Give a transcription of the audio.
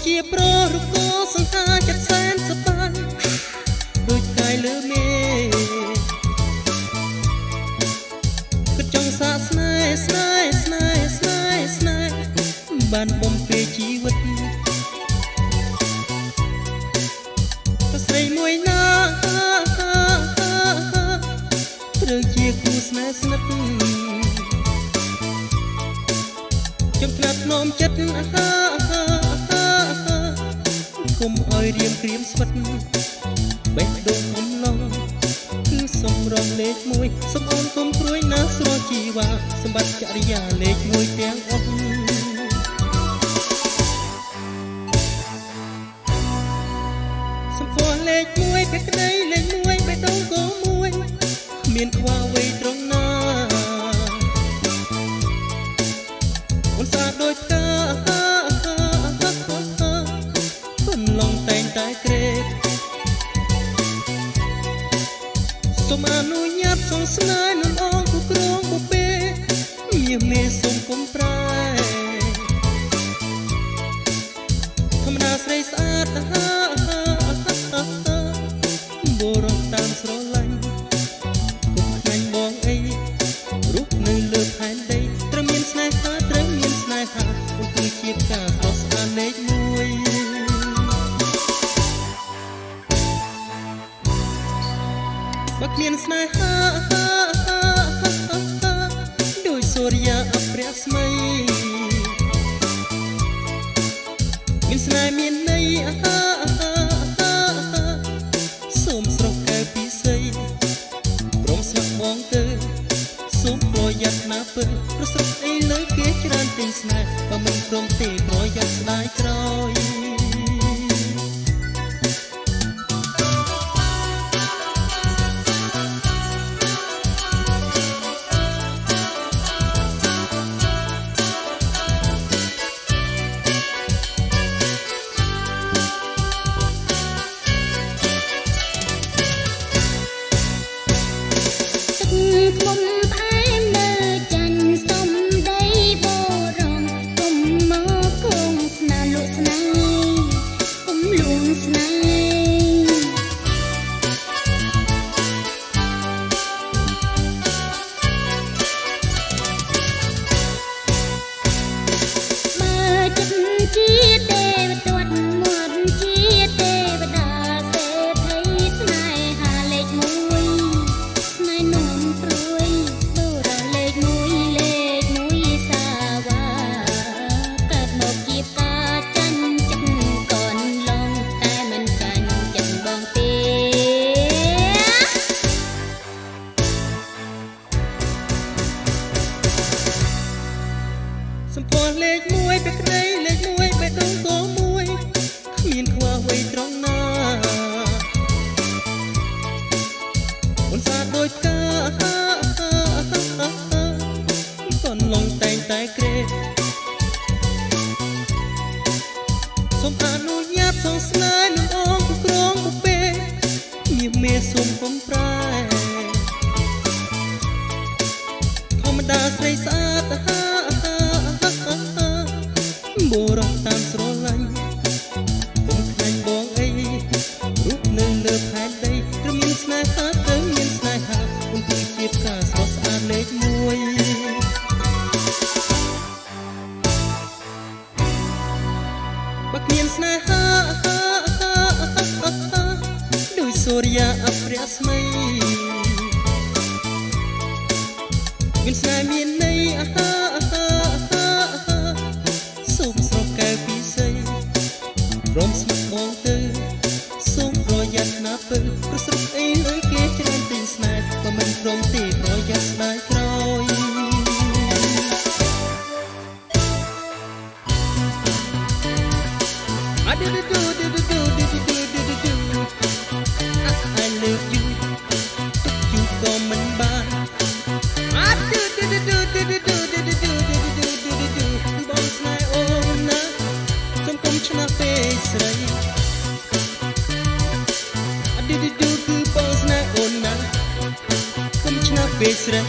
ជាប្រុសរូបគោសង្ហាចិត្តសែនសប្បាយដូចផ្កាយលើមេគិតចង់សាកស្នេហ៍ស្នេហ៍ស្នេហ៍ស្នេហ៍ស្នេហ៍បានបំពេជីវិតប្រស្រីមួយណាត្រូវជាគូស្នេហ៍ស្និទ្ធចំផ្នែកភ្នំចិត្តគុំឲ្យរៀមក្រៀមស្វិតបេះដូងអំឡងគឺសុំរងលេខ1សុំអូនគុំព្រួយណាស្រស់ជីវ៉ាសម្បត្តិចរិយាលេខ1ទាំងអស់សម្គាល់លេខ1ពេលក្តីលេខ1បេះដូងក៏មួយគ្មានខ្វះអ្វីត្រង់ណាអូនស្អាតដូចផ្កាសូមអនុញ្ញាតសងស្នេហ៍នឹងអងគូក្រងបុពេមាសមេសូមគុំប្រែធម្មតាស្រីស្អាតបុរសតាមស្រឡាញ់គុំខ្លាញ់បងអីរូបនៅលើផែនដីត្រូវមានស្នេហាត្រូវមានស្នេហាអូនគឺជាផ្កាស្រស់ស្អាតលេខ1បើគ្មានស្នេហាដូចសូរិយាអព្រះស្មីមានស្នេហ៍មានន័យសូមស្រស់កែពិសីព្រមស្លាប់បងទៅសូមប្រយ័ត្នណាពើប្រស្រទអីលើគេច្រើនពេញស្នេហ៍បើមិនព្រមទេប្រយ័ត្នស្ដាយក្រោយសម្គាល់លេខ1ពេលក្តីលេខ1បេះដូងក៏មួយគ្មានខ្វះអ្វីត្រង់ណាអូនស្អាតដូចផ្កាកូនឡងតែងតែក្រេតសូមអនុញ្ញាតសងស្នេហ៍នឹងអងក្រងបុពេមាសមេសូមគុំប្រែធម្មតាស្រីស្អាតបុរសតាមស្រឡាញ់គុំខ្លាញ់បងអីរូបនៅលើផែនដីត្រូវមានស្នេហាត្រូវមានស្នេហាគុំគឺជាផ្កាស្រស់ស្អាតលេខ1បើគ្មានស្នេហាដូចសូរិយាអព្រះស្មីមានស្នេហ៍មានន័យសូមស្រស់កែពិសីព្រមស្ម័គ្របងទៅសូមប្រយ័ត្នណាពើប្រស្រទអីលើគេច្រើនពេញស្នេហ៍បើមិនព្រមទេប្រយ័ត្នស្ដាយក្រោយI love you ទុកយូរក៏មិនបានបងស្នេហ៍អូនណាសូមគុំឆ្នាស់ពេលស្រីគឺបងស្នេហ៍អូនណាគុំឆ្នាស់ពេលស្រី